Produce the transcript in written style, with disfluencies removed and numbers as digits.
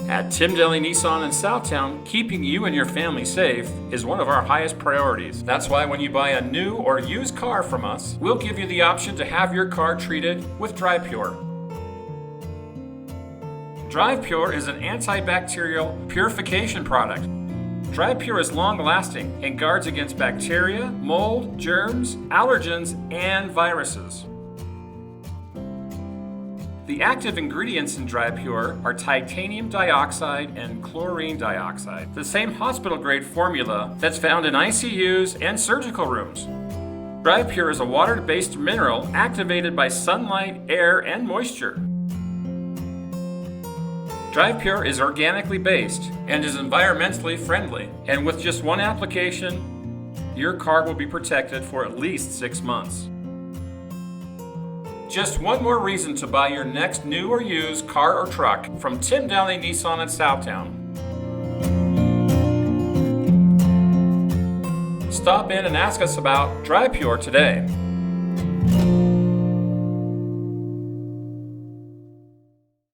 At Tim Dahle Nissan in Southtowne, keeping you and your family safe is one of our highest priorities. That's why when you buy a new or used car from us, we'll give you the option to have your car treated with DryPure. DryPure is an antibacterial purification product. DryPure is long-lasting and guards against bacteria, mold, germs, allergens, and viruses. The active ingredients in DryPure are titanium dioxide and chlorine dioxide, the same hospital-grade formula that's found in ICUs and surgical rooms. DryPure is a water-based mineral activated by sunlight, air, and moisture. DryPure is organically based and is environmentally friendly, and with just one application, your car will be protected for at least 6 months. Just one more reason to buy your next new or used car or truck from Tim Dahle Nissan in Southtowne. Stop in and ask us about DryPure today.